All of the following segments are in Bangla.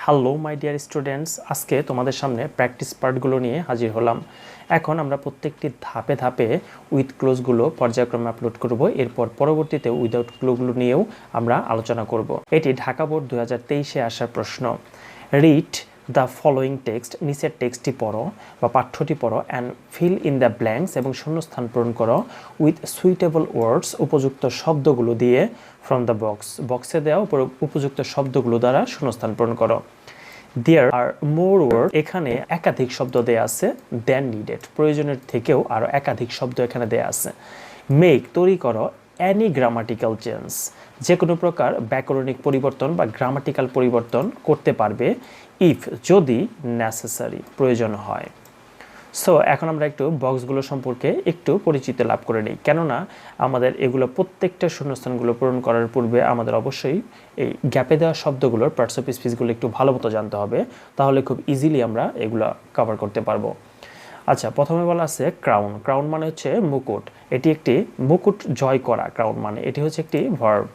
হ্যালো মাই ডিয়ার স্টুডেন্টস, আজকে তোমাদের সামনে প্র্যাকটিস পার্টগুলো নিয়ে হাজির হলাম। এখন আমরা প্রত্যেকটি ধাপে ধাপে উইথ ক্লোজগুলো পর্যায়ক্রমে আপলোড করব। এরপর পরবর্তীতে উইদাউট ক্লোজগুলো নিয়েও আমরা আলোচনা করব। এটি ঢাকা বোর্ড 2023-এ আসা প্রশ্ন। রিড দ্য ফলোয়িং টেক্সট, নিচের টেক্সটটি পড়ো বা পাঠ্যটি পড়ো and fill in the blanks এবং শূন্যস্থান পূরণ করো উইথ সুইটেবল ওয়ার্ডস, উপযুক্ত শব্দগুলো দিয়ে ফ্রম দ্য বক্সে দেওয়া উপযুক্ত শব্দগুলো দ্বারা শূন্যস্থান পূরণ করো। দেয়ার আর মোর ওয়ার্ড, এখানে একাধিক শব্দ দেয়া আছে দেন নিডেড, প্রয়োজনের থেকেও আরও একাধিক শব্দ এখানে দেয়া আছে। মেক, তৈরি করো অ্যানি গ্রামাটিক্যাল চেঞ্জ, যে কোনো প্রকার ব্যাকরণিক পরিবর্তন বা গ্রামাটিক্যাল পরিবর্তন করতে পারবে ইফ, যদি নেসেসারি, প্রয়োজন হয়। সো এখন আমরা একটু বক্সগুলো সম্পর্কে একটু পরিচিতি লাভ করে নিই, কেননা আমাদের এগুলো প্রত্যেকটা শূন্যস্থানগুলো পূরণ করার পূর্বে আমাদের অবশ্যই এই গ্যাপে দেওয়া শব্দগুলোর পার্টস অফ স্পিচগুলো একটু ভালো মতো জানতে হবে, তাহলে খুব ইজিলি আমরা এগুলো কভার করতে পারবো। আচ্ছা, প্রথমে বলা আছে ক্রাউন। ক্রাউন মানে হচ্ছে মুকুট, এটি একটি মুকুট জয় করা। ক্রাউন মানে এটি হচ্ছে একটি ভার্ব।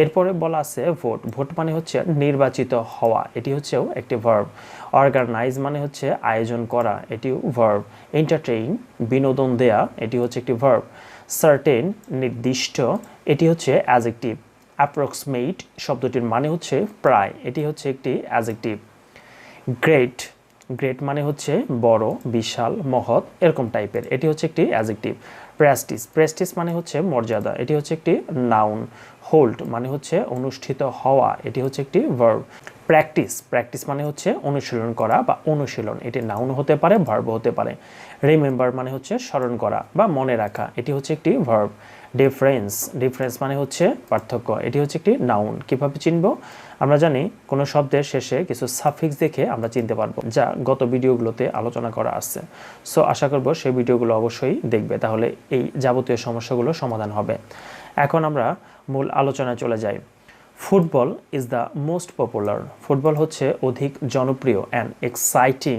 এরপরে বলা আছে ভোট। ভোট মানে হচ্ছে নির্বাচিত হওয়া, এটি হচ্ছেও একটি ভার্ব। অর্গানাইজ মানে হচ্ছে আয়োজন করা, এটিও ভার্ব। এন্টারটেইন, বিনোদন দেয়া, এটি হচ্ছে একটি ভার্ব। সার্টেন, নির্দিষ্ট, এটি হচ্ছে অ্যাডজেক্টিভ। অ্যাপ্রক্সিমেট শব্দটির মানে হচ্ছে প্রায়, এটি হচ্ছে একটি অ্যাডজেক্টিভ। গ্রেট, গ্রেট মানে হচ্ছে বড়, বিশাল, মহৎ, এরকম টাইপের, এটি হচ্ছে একটি অ্যাডজেক্টিভ। প্রেস্টিজ, প্রেস্টিজ মানে হচ্ছে মর্যাদা, এটি হচ্ছে একটি নাউন। হোল্ড মানে হচ্ছে অনুষ্ঠিত হওয়া, এটি হচ্ছে একটি ভার্ব। প্র্যাকটিস, প্র্যাকটিস মানে হচ্ছে অনুশীলন করা বা অনুশীলন, এটি নাউন হতে পারে, ভার্ব হতে পারে। রিমেম্বার মানে হচ্ছে স্মরণ করা বা মনে রাখা, এটি হচ্ছে একটি ভার্ব। ডিফারেন্স, ডিফারেন্স মানে হচ্ছে পার্থক্য, এটি হচ্ছে একটি নাউন। কিভাবে চিনব? আমরা জানি কোনো শব্দের শেষে কিছু সাফিক্স দেখে আমরা চিনতে পারবো, যা গত ভিডিওগুলোতে আলোচনা করা আছে। সো আশা করব সেই ভিডিওগুলো অবশ্যই দেখবে, তাহলে এই যাবতীয় সমস্যাগুলো সমাধান হবে। এখন আমরা মূল আলোচনায় চলে যাই। Football is the most popular. Football হচ্ছে অধিক জনপ্রিয় অ্যান্ড এক্সাইটিং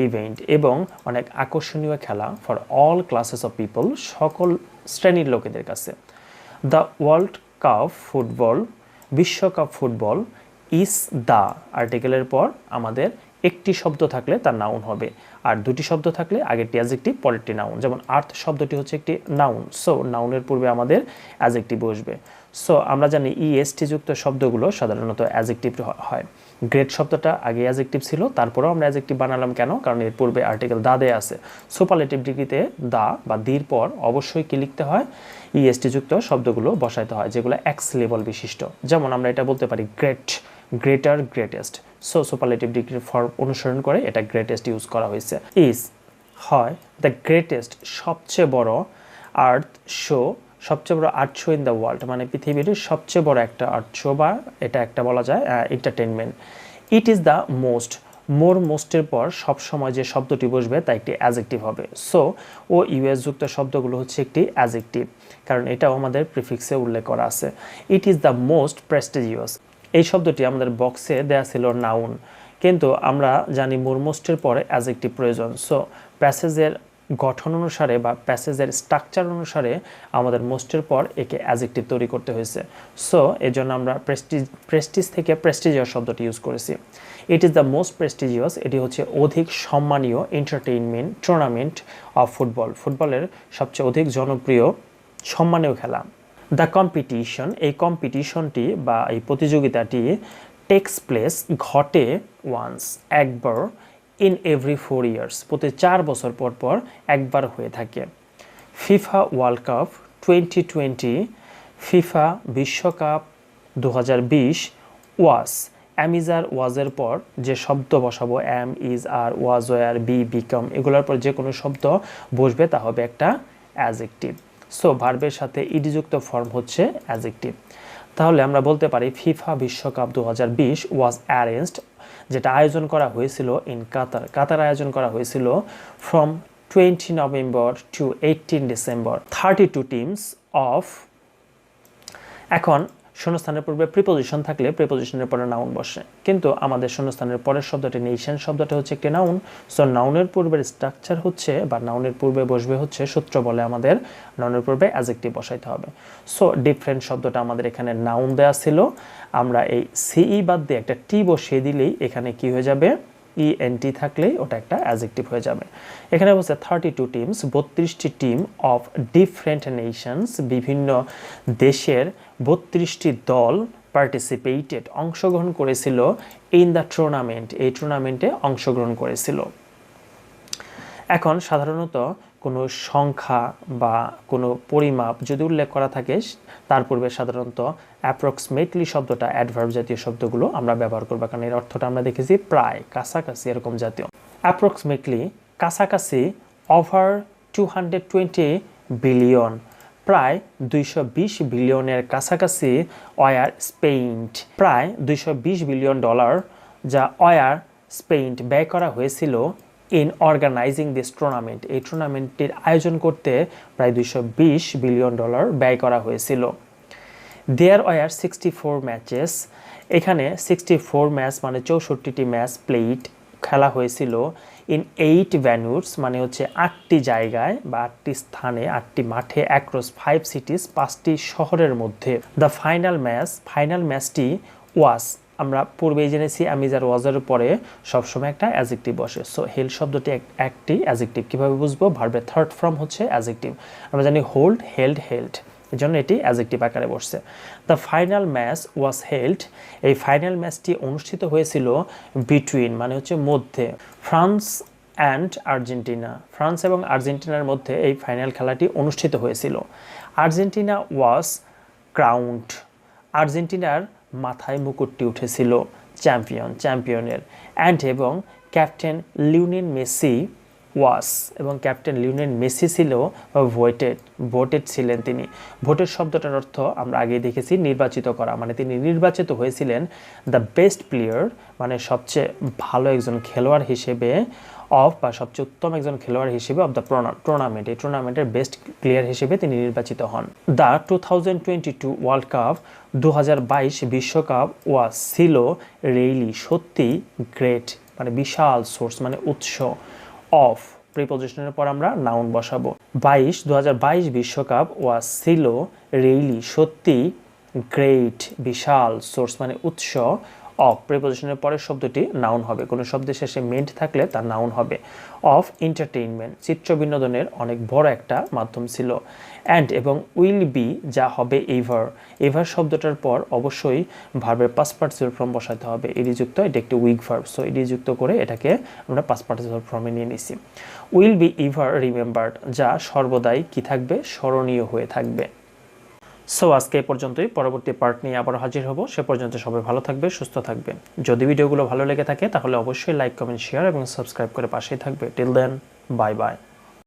ইভেন্ট এবং অনেক আকর্ষণীয় খেলা for all classes of people, সকল শ্রেণীর লোকেদের কাছে। দ্য ওয়ার্ল্ড কাপ ফুটবল, বিশ্বকাপ ফুটবল, ইজ দ্য, আর্টিকেলের পর আমাদের একটি শব্দ থাকলে তার নাউন হবে, আর দুটি শব্দ থাকলে আগেরটি অ্যাডজেক্টিভ পরেরটি নাউন। যেমন আর্থ শব্দটি হচ্ছে একটি নাউন, সো নাউনের পূর্বে আমাদের অ্যাডজেক্টিভ বসবে। সো আমরা জানি ইএসটি যুক্ত শব্দগুলো সাধারণত অ্যাডজেক্টিভ হয়। গ্রেট শব্দটা আগে অ্যাডজেক্টিভ ছিল, তারপরেও আমরা অ্যাডজেক্টিভ বানালাম কেন? কারণ এর পূর্বে আর্টিকেল দা দেয়া আছে। সুপারলেটিভ ডিগ্রিতে দা বা দির পর অবশ্যই কি লিখতে হয়? ইএসটি যুক্ত শব্দগুলো বসাইতে হয়, যেগুলো এক্স লেভেল বিশিষ্ট। যেমন আমরা এটা বলতে পারি great, greater, greatest. So superlative ডিগ্রির ফর্ম অনুসরণ করে এটা গ্রেটেস্ট ইউজ করা হয়েছে। ইজ হয় দ্য গ্রেটেস্ট, সবচেয়ে বড়। আর্থ শো, সবচেয়ে বড় art show in the world, মানে পৃথিবীর সবচেয়ে বড় একটা আর্ট শো, বা এটা একটা বলা যায় entertainment. It is the most, more মোস্টের পর সবসময় যে শব্দটি বসবে তা একটি অ্যাডজেক্টিভ হবে। সো ও ইউএস যুক্ত শব্দগুলো হচ্ছে একটি অ্যাডজেক্টিভ, কারণ এটাও আমাদের প্রিফিক্সে উল্লেখ করা আছে। ইট ইজ দ্য মোস্ট প্রেস্টিজিয়াস, এই শব্দটি আমাদের বক্সে দেয়া ছিল নাউন, কিন্তু আমরা জানি মোর মোস্টের পরে অ্যাডজেক্টিভ প্রয়োজন। সো প্যাসেজের গঠন অনুসারে বা প্যাসেজের স্ট্রাকচার অনুসারে আমাদের মোস্টের পর একে অ্যাডজেক্টিভ তৈরি করতে হয়েছে। সো এই জন্য আমরা প্রেস্টিজ থেকে প্রেস্টিজিয়াস শব্দটি ইউজ করেছি। ইট ইজ দ্য মোস্ট প্রেস্টিজিয়াস, এটি হচ্ছে অধিক সম্মানীয় এন্টারটেইনমেন্ট টুর্নামেন্ট অফ ফুটবল, ফুটবলের সবচেয়ে অধিক জনপ্রিয় সম্মানীয় খেলা। দ্য কম্পিটিশন, এই কম্পিটিশনটি বা এই প্রতিযোগিতাটি টেক্স প্লেস, ঘটে, ওয়ান্স, একবার, ইন এভরি 4 ইয়ার্স, প্রতি 4 বছর পর পর একবার হয়ে থাকে। ফিফা ওয়ার্ল্ড কাপ 2020, ফিফা বিশ্বকাপ 2020, ওয়াস, অ্যামিজার ওয়াজের পর যে শব্দ বসাবো, am, is, are, was, were, be, become, এগুলোর পর যে কোনো শব্দ বসবে তা হবে একটা অ্যাডজেক্টিভ। সো ভার্বের সাথে ইডিযুক্ত ফর্ম হচ্ছে অ্যাডজেক্টিভ। তাহলে আমরা বলতে পারি ফিফা বিশ্বকাপ 2020 ওয়াজ অ্যারেঞ্জড, যেটা আয়োজন করা হয়েছিল ইন কাতার, কাতার আয়োজন করা হয়েছিল from 20 November to 18 December. 32 teams of, এখন শূন্যস্থানের পূর্বে প্রিপোজিশন থাকলে প্রিপোজিশনের পরে নাউন বসে, কিন্তু আমাদের শূন্যস্থানের পরের শব্দটি নেশন শব্দটা হচ্ছে একটি নাউন। সো নাউনের পূর্বের স্ট্রাকচার হচ্ছে বা নাউনের পূর্বে বসবে হচ্ছে সূত্র বলে আমাদের নাউনের পূর্বে অ্যাডজেক্টিভ বসাইতে হবে। সো ডিফারেন্ট শব্দটা আমাদের এখানে নাউন দেওয়া ছিল, আমরা এই সিই বাদ দিয়ে একটা টি বসিয়ে দিলেই এখানে কি হয়ে যাবে, ইএনটি থাকলেই ওটা একটা অ্যাডজেক্টিভ হয়ে যাবে। এখানে বলছে 32 টিমস, 32টি টিম অফ ডিফারেন্ট নেশনস, বিভিন্ন দেশের 32টি দল পার্টিসিপেটেড অংশগ্রহণ করেছিল ইন দ্য টুর্নামেন্ট, এই টুর্নামেন্টে অংশগ্রহণ করেছিল। এখন সাধারণত কোনো সংখ্যা বা কোনো পরিমাপ যদি উল্লেখ করা থাকে তার পূর্বে সাধারণত অ্যাপ্রক্সিমেটলি শব্দটা অ্যাডভার্ব জাতীয় শব্দগুলো আমরা ব্যবহার করব, কারণ এর অর্থটা আমরা দেখেছি প্রায়, কাছাকাছি, এরকম জাতীয়। অ্যাপ্রক্সিমেটলি, কাছাকাছি, ওভার 220 বিলিয়ন, প্রায় 220 বিলিয়নের কাছাকাছি ওয়ার স্পেন্ট, প্রায় 220 বিলিয়ন ডলার যা ওয়ার স্পেন্ট ব্যয় করা হয়েছিল ইন অর্গানাইজিং দিস টুর্নামেন্ট, এই টুর্নামেন্টটির আয়োজন করতে প্রায় 220 বিলিয়ন ডলার ব্যয় করা হয়েছিল। দেয়ার ওয়ার 64 ম্যাচেস, এখানে 64 ম্যাচ মানে 64টি ম্যাচ প্লেড খেলা হয়েছিল ইন 8 ভ্যানুস মানে হচ্ছে 8টি জায়গায় বা 8টি স্থানে, 8টি মাঠে, অ্যাক্রস 5 সিটিস, 5টি শহরের মধ্যে। দ্য ফাইনাল ম্যাচ, ফাইনাল ম্যাচটি ওয়াজ, আমরা পূর্বেই জেনেছি আমি যার ওয়াজের পরে সবসময় একটা অ্যাডজেক্টিভ বসে। সো হেল্ড শব্দটি একটি অ্যাডজেক্টিভ, কীভাবে বুঝবো, ভার্বের থার্ড ফর্ম হচ্ছে অ্যাডজেক্টিভ, আমরা জানি হোল্ড, হেল্ড, হেল্ড, এই জন্য এটি অ্যাডজেক্টিভ আকারে বসছে। The final match was held, এই ফাইনাল ম্যাচটি অনুষ্ঠিত হয়েছিল বিটুইন মানে হচ্ছে মধ্যে, ফ্রান্স অ্যান্ড আর্জেন্টিনা, ফ্রান্স এবং আর্জেন্টিনার মধ্যে এই ফাইনাল খেলাটি অনুষ্ঠিত হয়েছিল। আর্জেন্টিনা ওয়াজ ক্রাউন্ড, আর্জেন্টিনার মাথায় মুকুটটি উঠেছিল চ্যাম্পিয়ন, চ্যাম্পিয়নের। অ্যান্ড এবং ক্যাপ্টেন লিওনেল মেসি ওয়াস, এবং ক্যাপ্টেন লিওনেল মেসি ছিল ভোটেড, ভোটেড ছিলেন তিনি। ভোটের শব্দটার অর্থ আমরা আগে দেখেছি নির্বাচিত করা, মানে তিনি নির্বাচিত হয়েছিলেন দ্য বেস্ট প্লেয়ার মানে সবচেয়ে ভালো একজন খেলোয়াড় হিসেবে, অফ বা সবচেয়ে উত্তম একজন খেলোয়াড় হিসেবে অফ দ্য টুর্নামেন্ট, এই টুর্নামেন্টের বেস্ট প্লেয়ার হিসেবে তিনি নির্বাচিত হন। দ্য 2022 ওয়ার্ল্ড কাপ, 2022 বিশ্বকাপ ওয়াজ ছিল রিয়েলি সত্যি, গ্রেট মানে বিশাল, সোর্স মানে উৎস, অফ প্রিপোজিশনের পর আমরা নাউন বসাবো। 2022 বিশ্বকাপ ওয়াজ ছিল রিয়েলি সত্যি, গ্রেট বিশাল, সোর্স মানে উৎস, অফ প্রিপোজিশনের পরের শব্দটি নাউন হবে, কোনো শব্দের শেষে মেন্ট থাকলে তার নাউন হবে। অফ এন্টারটেইনমেন্ট, চিত্র বিনোদনের অনেক বড় একটা মাধ্যম ছিল। অ্যান্ড এবং উইল বি যা হবে এভার, এভার শব্দটার পর অবশ্যই ভার্বের পাস্ট পার্টিসিপল ফর্ম বসাতে হবে, এডিযুক্ত, এটা একটি উইক ভার্ব, সো এডিযুক্ত করে এটাকে আমরা পাস্ট পার্টিসিপল ফর্মে নিয়ে নিছি। উইল বি এভার রিমেম্বার্ড, যা সর্বদাই কি থাকবে, স্মরণীয় হয়ে থাকবে। সো আজকে এই পর্যন্তই, পরবর্তী পার্ট নিয়ে আবার হাজির হব, সে পর্যন্ত সবাই ভালো থাকবে, সুস্থ থাকবে। যদি ভিডিওগুলো ভালো লেগে থাকে তাহলে অবশ্যই লাইক, কমেন্ট, শেয়ার এবং সাবস্ক্রাইব করে পাশেই থাকবে। Till then, bye by.